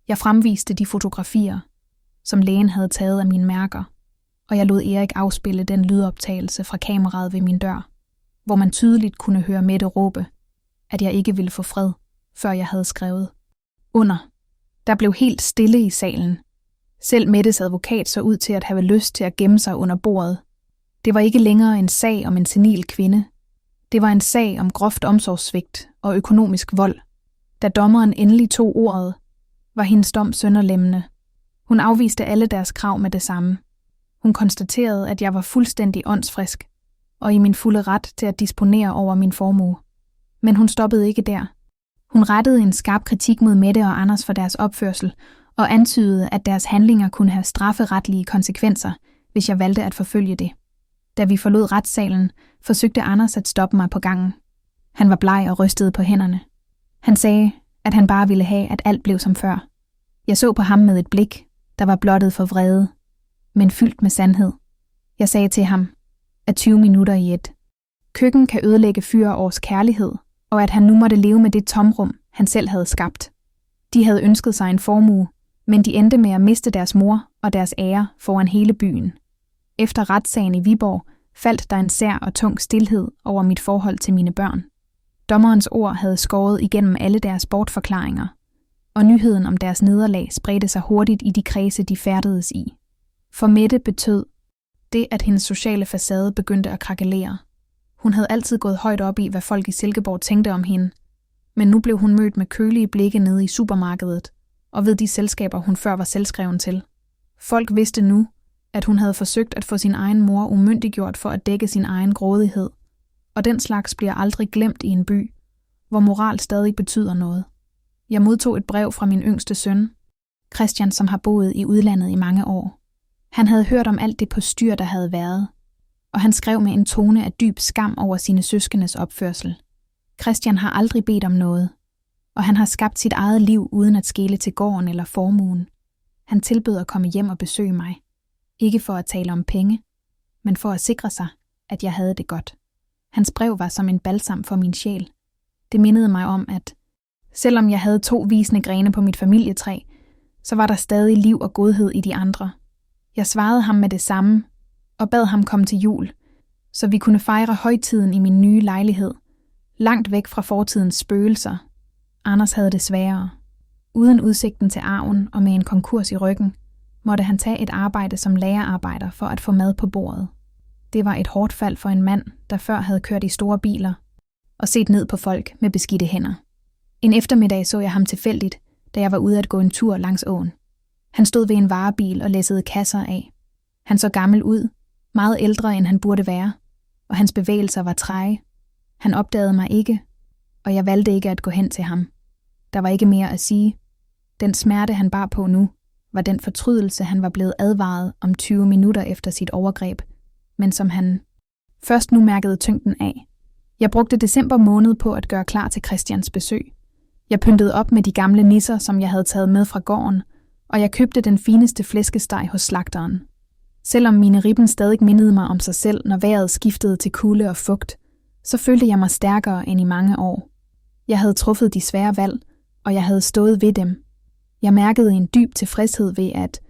Jeg fremviste de fotografier, som lægen havde taget af mine mærker, og jeg lod Erik afspille den lydoptagelse fra kameraet ved min dør, hvor man tydeligt kunne høre Mette råbe, at jeg ikke ville få fred, før jeg havde skrevet under. Der blev helt stille i salen. Selv Mettes advokat så ud til at have lyst til at gemme sig under bordet. Det var ikke længere en sag om en senil kvinde. Det var en sag om groft omsorgssvigt og økonomisk vold. Da dommeren endelig tog ordet, var hendes dom sønderlemmende. Hun afviste alle deres krav med det samme. Hun konstaterede, at jeg var fuldstændig åndsfrisk og i min fulde ret til at disponere over min formue. Men hun stoppede ikke der. Hun rettede en skarp kritik mod Mette og Anders for deres opførsel og antydede, at deres handlinger kunne have strafferetlige konsekvenser, hvis jeg valgte at forfølge det. Da vi forlod retssalen, forsøgte Anders at stoppe mig på gangen. Han var bleg og rystede på hænderne. Han sagde, at han bare ville have, at alt blev som før. Jeg så på ham med et blik, der var blottet for vrede, men fyldt med sandhed. Jeg sagde til ham, at 20 minutter i et køkken kan ødelægge 4 års kærlighed, og at han nu måtte leve med det tomrum, han selv havde skabt. De havde ønsket sig en formue, men de endte med at miste deres mor og deres ære foran hele byen. Efter retssagen i Viborg faldt der en sær og tung stilhed over mit forhold til mine børn. Dommerens ord havde skåret igennem alle deres bortforklaringer, og nyheden om deres nederlag spredte sig hurtigt i de kredse, de færdedes i. For Mette betød det, at hendes sociale facade begyndte at krakelere. Hun havde altid gået højt op i, hvad folk i Silkeborg tænkte om hende, Men nu blev hun mødt med kølige blikke nede i supermarkedet og ved de selskaber, hun før var selvskreven til. Folk vidste nu, at hun havde forsøgt at få sin egen mor umyndiggjort for at dække sin egen grådighed, og den slags bliver aldrig glemt i en by, hvor moral stadig betyder noget. Jeg modtog et brev fra min yngste søn, Christian, som har boet i udlandet i mange år. Han havde hørt om alt det postyr, der havde været, og han skrev med en tone af dyb skam over sine søskendes opførsel. Christian har aldrig bedt om noget, og han har skabt sit eget liv uden at skele til gården eller formuen. Han tilbød at komme hjem og besøge mig. Ikke for at tale om penge, men for at sikre sig, at jeg havde det godt. Hans brev var som en balsam for min sjæl. Det mindede mig om, at selvom jeg havde 2 visne grene på mit familietræ, så var der stadig liv og godhed i de andre. Jeg svarede ham med det samme og bad ham komme til jul, så vi kunne fejre højtiden i min nye lejlighed, langt væk fra fortidens spøgelser. Anders havde det sværere. Uden udsigten til arven og med en konkurs i ryggen, måtte han tage et arbejde som lagerarbejder for at få mad på bordet. Det var et hårdt fald for en mand, der før havde kørt i store biler og set ned på folk med beskidte hænder. En eftermiddag så jeg ham tilfældigt, da jeg var ude at gå en tur langs åen. Han stod ved en varebil og læssede kasser af. Han så gammel ud, meget ældre end han burde være, og hans bevægelser var træge. Han opdagede mig ikke, og jeg valgte ikke at gå hen til ham. Der var ikke mere at sige. Den smerte, han bar på nu, var den fortrydelse, han var blevet advaret om 20 minutter efter sit overgreb, men som han først nu mærkede tyngden af. Jeg brugte december måned på at gøre klar til Christians besøg. Jeg pyntede op med de gamle nisser, som jeg havde taget med fra gården, og jeg købte den fineste flæskesteg hos slagteren. Selvom mine ribben stadig mindede mig om sig selv, når vejret skiftede til kulde og fugt, så følte jeg mig stærkere end i mange år. Jeg havde truffet de svære valg, og jeg havde stået ved dem. Jeg mærkede en dyb tilfredshed ved at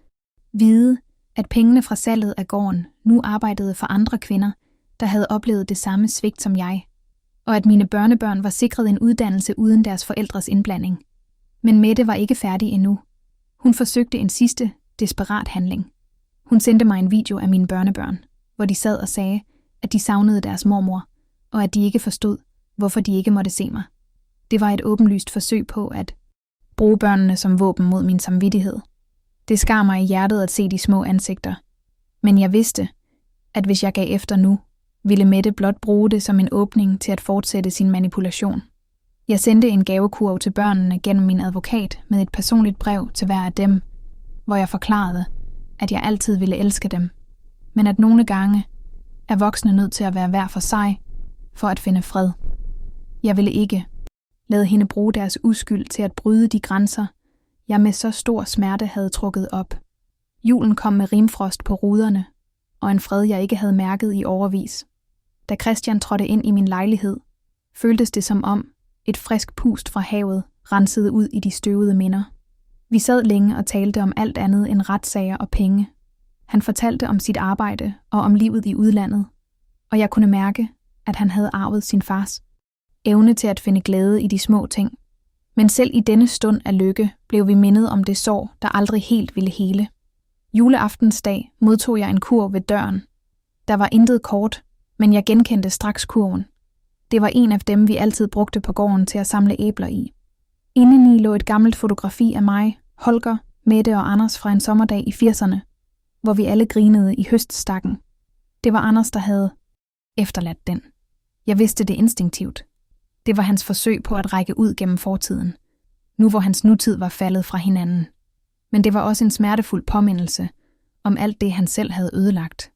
vide, at pengene fra salget af gården nu arbejdede for andre kvinder, der havde oplevet det samme svigt som jeg, og at mine børnebørn var sikret en uddannelse uden deres forældres indblanding. Men Mette var ikke færdig endnu. Hun forsøgte en sidste, desperat handling. Hun sendte mig en video af mine børnebørn, hvor de sad og sagde, at de savnede deres mormor, og at de ikke forstod, hvorfor de ikke måtte se mig. Det var et åbenlyst forsøg på at bruge børnene som våben mod min samvittighed. Det skar mig i hjertet at se de små ansigter. Men jeg vidste, at hvis jeg gav efter nu, ville Mette blot bruge det som en åbning til at fortsætte sin manipulation. Jeg sendte en gavekurv til børnene gennem min advokat med et personligt brev til hver af dem, hvor jeg forklarede, at jeg altid ville elske dem, men at nogle gange er voksne nødt til at være hver for sig for at finde fred. Jeg ville ikke lade hende bruge deres uskyld til at bryde de grænser, jeg med så stor smerte havde trukket op. Julen kom med rimfrost på ruderne, og en fred, jeg ikke havde mærket i årevis. Da Christian trådte ind i min lejlighed, føltes det som om et frisk pust fra havet rensede ud i de støvede minder. Vi sad længe og talte om alt andet end retssager og penge. Han fortalte om sit arbejde og om livet i udlandet, og jeg kunne mærke, at han havde arvet sin fars evne til at finde glæde i de små ting. Men selv i denne stund af lykke blev vi mindet om det sår, der aldrig helt ville hele. Juleaftensdag modtog jeg en kurv ved døren. Der var intet kort, men jeg genkendte straks kurven. Det var en af dem, vi altid brugte på gården til at samle æbler i. Indeni lå et gammelt fotografi af mig, Holger, Mette og Anders fra en sommerdag i 80'erne, hvor vi alle grinede i høststakken. Det var Anders, der havde efterladt den. Jeg vidste det instinktivt. Det var hans forsøg på at række ud gennem fortiden, nu hvor hans nutid var faldet fra hinanden. Men det var også en smertefuld påmindelse om alt det, han selv havde ødelagt.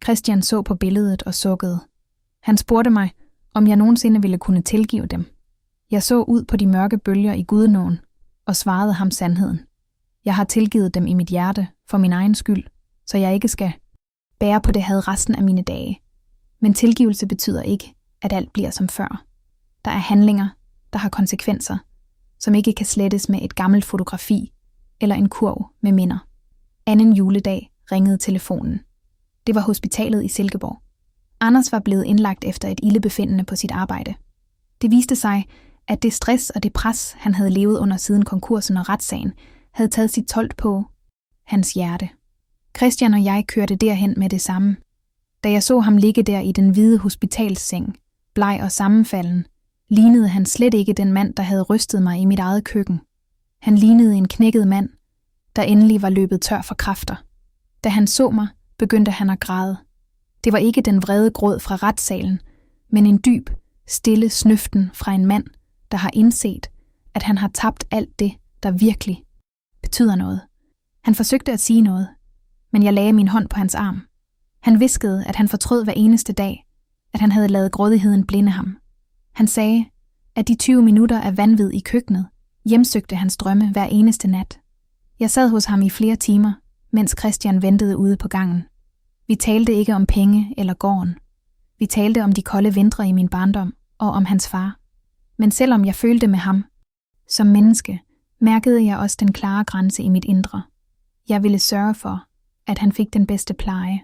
Christian så på billedet og sukkede. Han spurgte mig, om jeg nogensinde ville kunne tilgive dem. Jeg så ud på de mørke bølger i Gudenåen og svarede ham sandheden. Jeg har tilgivet dem i mit hjerte for min egen skyld, så jeg ikke skal bære på det had resten af mine dage. Men tilgivelse betyder ikke, at alt bliver som før. Der er handlinger, der har konsekvenser, som ikke kan slettes med et gammelt fotografi eller en kurv med minder. Anden juledag ringede telefonen. Det var hospitalet i Silkeborg. Anders var blevet indlagt efter et ildebefindende på sit arbejde. Det viste sig, at det stress og det pres, han havde levet under siden konkursen og retssagen, havde taget sit told på hans hjerte. Christian og jeg kørte derhen med det samme. Da jeg så ham ligge der i den hvide hospitalsseng, bleg og sammenfalden, lignede han slet ikke den mand, der havde rystet mig i mit eget køkken. Han lignede en knækket mand, der endelig var løbet tør for kræfter. Da han så mig, begyndte han at græde. Det var ikke den vrede gråd fra retssalen, men en dyb, stille snøften fra en mand, der har indset, at han har tabt alt det, der virkelig betyder noget. Han forsøgte at sige noget, men jeg lagde min hånd på hans arm. Han hviskede, at han fortrød hver eneste dag, at han havde ladet grådigheden blinde ham. Han sagde, at de 20 minutter af vanvid i køkkenet hjemsøgte hans drømme hver eneste nat. Jeg sad hos ham i flere timer, mens Christian ventede ude på gangen. Vi talte ikke om penge eller gården. Vi talte om de kolde vintre i min barndom og om hans far. Men selvom jeg følte med ham, som menneske, mærkede jeg også den klare grænse i mit indre. Jeg ville sørge for, at han fik den bedste pleje,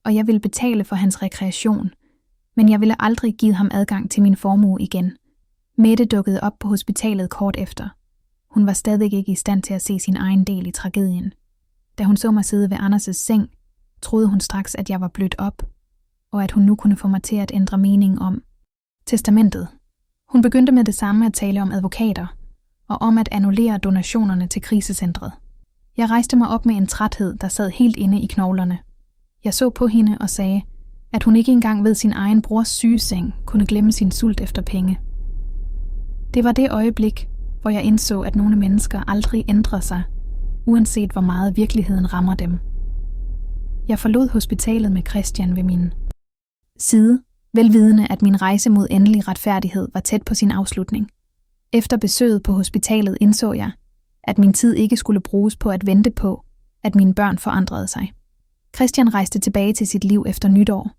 og jeg ville betale for hans rekreation, men jeg ville aldrig give ham adgang til min formue igen. Mette dukkede op på hospitalet kort efter. Hun var stadig ikke i stand til at se sin egen del i tragedien. Da hun så mig sidde ved Anders' seng, troede hun straks, at jeg var blødt op, og at hun nu kunne få mig til at ændre mening om testamentet. Hun begyndte med det samme at tale om advokater, og om at annullere donationerne til krisecentret. Jeg rejste mig op med en træthed, der sad helt inde i knoglerne. Jeg så på hende og sagde, at hun ikke engang ved sin egen brors sygeseng kunne glemme sin sult efter penge. Det var det øjeblik, hvor jeg indså, at nogle mennesker aldrig ændrer sig, uanset hvor meget virkeligheden rammer dem. Jeg forlod hospitalet med Christian ved min side, velvidende at min rejse mod endelig retfærdighed var tæt på sin afslutning. Efter besøget på hospitalet indså jeg, at min tid ikke skulle bruges på at vente på, at mine børn forandrede sig. Christian rejste tilbage til sit liv efter nytår,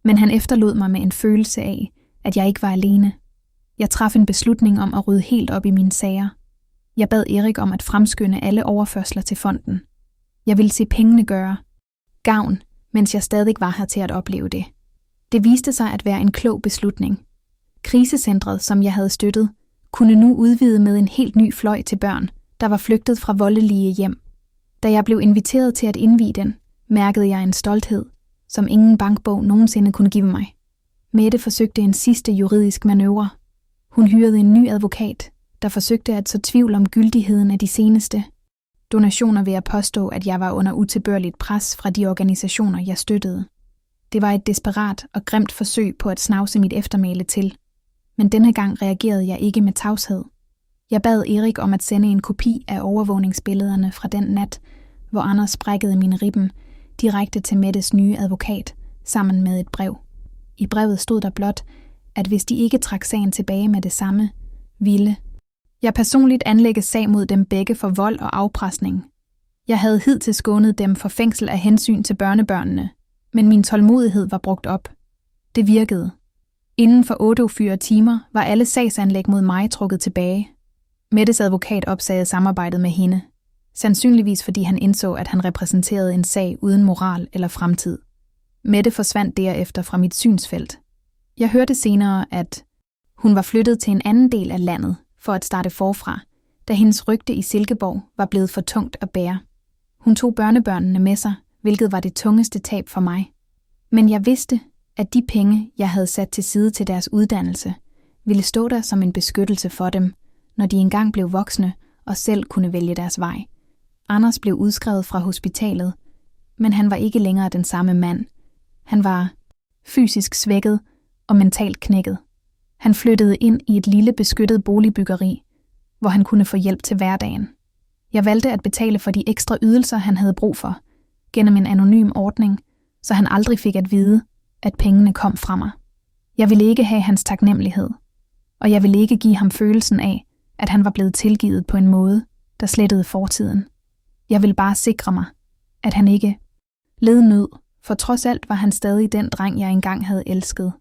men han efterlod mig med en følelse af, at jeg ikke var alene. Jeg traf en beslutning om at rydde helt op i mine sager. Jeg bad Erik om at fremskynde alle overførsler til fonden. Jeg ville se pengene gøre gavn, mens jeg stadig var her til at opleve det. Det viste sig at være en klog beslutning. Krisecentret, som jeg havde støttet, kunne nu udvide med en helt ny fløj til børn, der var flygtet fra voldelige hjem. Da jeg blev inviteret til at indvie den, mærkede jeg en stolthed, som ingen bankbog nogensinde kunne give mig. Mette forsøgte en sidste juridisk manøvre. Hun hyrede en ny advokat, der forsøgte at så tvivl om gyldigheden af de seneste donationer ved at påstå, at jeg var under utilbørligt pres fra de organisationer, jeg støttede. Det var et desperat og grimt forsøg på at snavse mit eftermæle til, men denne gang reagerede jeg ikke med tavshed. Jeg bad Erik om at sende en kopi af overvågningsbillederne fra den nat, hvor Anders brækkede min ribben, direkte til Mettes nye advokat, sammen med et brev. I brevet stod der blot, at hvis de ikke trak sagen tilbage med det samme, ville jeg personligt anlægge sag mod dem begge for vold og afpresning. Jeg havde hidtil skånet dem for fængsel af hensyn til børnebørnene, men min tålmodighed var brugt op. Det virkede. Inden for 48 timer var alle sagsanlæg mod mig trukket tilbage. Mettes advokat opsagde samarbejdet med hende, sandsynligvis fordi han indså, at han repræsenterede en sag uden moral eller fremtid. Mette forsvandt derefter fra mit synsfelt. Jeg hørte senere, at hun var flyttet til en anden del af landet for at starte forfra, da hendes rygte i Silkeborg var blevet for tungt at bære. Hun tog børnebørnene med sig, hvilket var det tungeste tab for mig. Men jeg vidste, at de penge, jeg havde sat til side til deres uddannelse, ville stå der som en beskyttelse for dem, når de engang blev voksne og selv kunne vælge deres vej. Anders blev udskrevet fra hospitalet, men han var ikke længere den samme mand. Han var fysisk svækket og mentalt knækket. Han flyttede ind i et lille beskyttet boligbyggeri, hvor han kunne få hjælp til hverdagen. Jeg valgte at betale for de ekstra ydelser, han havde brug for, gennem en anonym ordning, så han aldrig fik at vide, at pengene kom fra mig. Jeg ville ikke have hans taknemmelighed, og jeg ville ikke give ham følelsen af, at han var blevet tilgivet på en måde, der slettede fortiden. Jeg ville bare sikre mig, at han ikke led nød, for trods alt var han stadig den dreng, jeg engang havde elsket.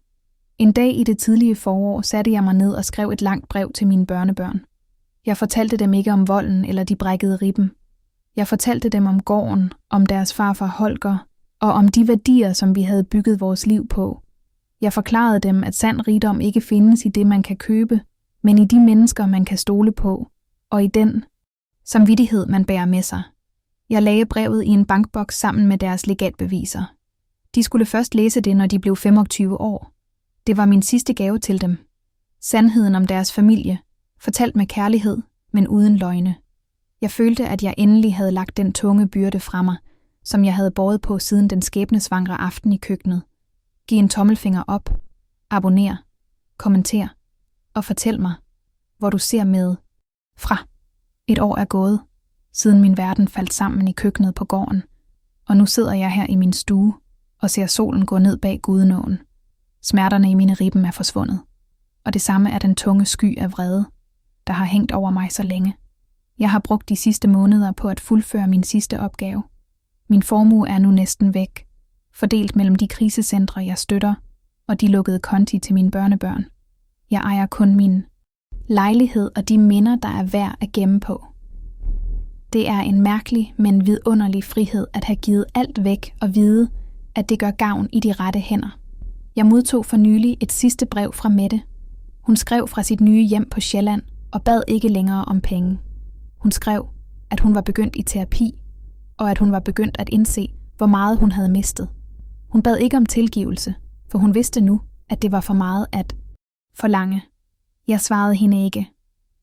En dag i det tidlige forår satte jeg mig ned og skrev et langt brev til mine børnebørn. Jeg fortalte dem ikke om volden eller de brækkede ribben. Jeg fortalte dem om gården, om deres farfar Holger, og om de værdier, som vi havde bygget vores liv på. Jeg forklarede dem, at sand rigdom ikke findes i det, man kan købe, men i de mennesker, man kan stole på, og i den samvittighed, man bærer med sig. Jeg lagde brevet i en bankboks sammen med deres legatbeviser. De skulle først læse det, når de blev 25 år. Det var min sidste gave til dem. Sandheden om deres familie, fortalt med kærlighed, men uden løgne. Jeg følte, at jeg endelig havde lagt den tunge byrde fra mig, som jeg havde båret på siden den skæbnesvangre aften i køkkenet. Giv en tommelfinger op, abonner, kommenter og fortæl mig, hvor du ser med fra. Et år er gået, siden min verden faldt sammen i køkkenet på gården, og nu sidder jeg her i min stue og ser solen gå ned bag Gudenåen. Smerterne i mine ribben er forsvundet, og det samme er den tunge sky af vrede, der har hængt over mig så længe. Jeg har brugt de sidste måneder på at fuldføre min sidste opgave. Min formue er nu næsten væk, fordelt mellem de krisecentre, jeg støtter, og de lukkede konti til mine børnebørn. Jeg ejer kun min lejlighed og de minder, der er værd at gemme på. Det er en mærkelig, men vidunderlig frihed at have givet alt væk og vide, at det gør gavn i de rette hænder. Jeg modtog for nylig et sidste brev fra Mette. Hun skrev fra sit nye hjem på Sjælland og bad ikke længere om penge. Hun skrev, at hun var begyndt i terapi, og at hun var begyndt at indse, hvor meget hun havde mistet. Hun bad ikke om tilgivelse, for hun vidste nu, at det var for meget at forlange. Jeg svarede hende ikke.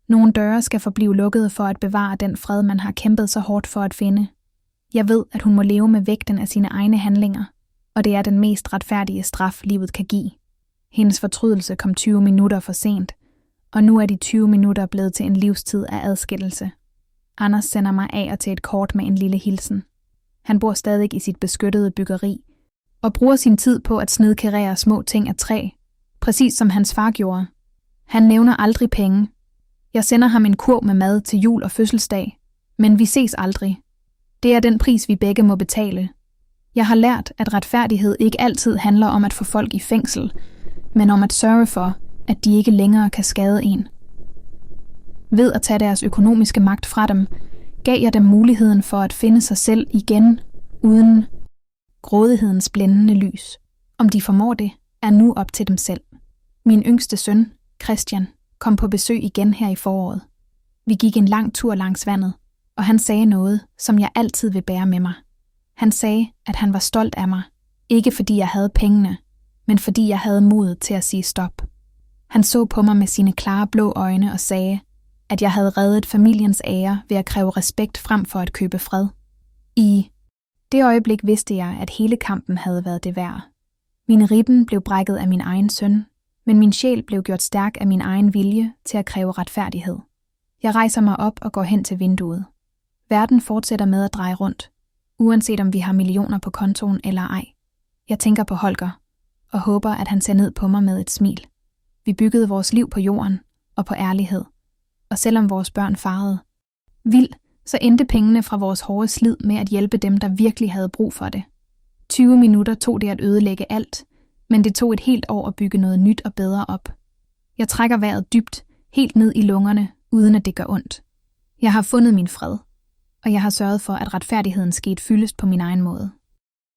Nogle døre skal forblive lukkede for at bevare den fred, man har kæmpet så hårdt for at finde. Jeg ved, at hun må leve med vægten af sine egne handlinger, og det er den mest retfærdige straf, livet kan give. Hendes fortrydelse kom 20 minutter for sent, og nu er de 20 minutter blevet til en livstid af adskillelse. Anders sender mig af og til et kort med en lille hilsen. Han bor stadig i sit beskyttede byggeri, og bruger sin tid på at snedkerere små ting af træ, præcis som hans far gjorde. Han nævner aldrig penge. Jeg sender ham en kurv med mad til jul og fødselsdag, men vi ses aldrig. Det er den pris, vi begge må betale. Jeg har lært, at retfærdighed ikke altid handler om at få folk i fængsel, men om at sørge for, at de ikke længere kan skade en. Ved at tage deres økonomiske magt fra dem, gav jeg dem muligheden for at finde sig selv igen, uden grådighedens blændende lys. Om de formår det, er nu op til dem selv. Min yngste søn, Christian, kom på besøg igen her i foråret. Vi gik en lang tur langs vandet, og han sagde noget, som jeg altid vil bære med mig. Han sagde, at han var stolt af mig, ikke fordi jeg havde pengene, men fordi jeg havde modet til at sige stop. Han så på mig med sine klare blå øjne og sagde, at jeg havde reddet familiens ære ved at kræve respekt frem for at købe fred. I det øjeblik vidste jeg, at hele kampen havde været det værd. Min ribben blev brækket af min egen søn, men min sjæl blev gjort stærk af min egen vilje til at kræve retfærdighed. Jeg rejser mig op og går hen til vinduet. Verden fortsætter med at dreje rundt, uanset om vi har millioner på kontoen eller ej. Jeg tænker på Holger, og håber, at han ser ned på mig med et smil. Vi byggede vores liv på jorden og på ærlighed, og selvom vores børn farede vild, så endte pengene fra vores hårde slid med at hjælpe dem, der virkelig havde brug for det. 20 minutter tog det at ødelægge alt, men det tog et helt år at bygge noget nyt og bedre op. Jeg trækker vejret dybt, helt ned i lungerne, uden at det gør ondt. Jeg har fundet min fred, og jeg har sørget for, at retfærdigheden skete fyldest på min egen måde.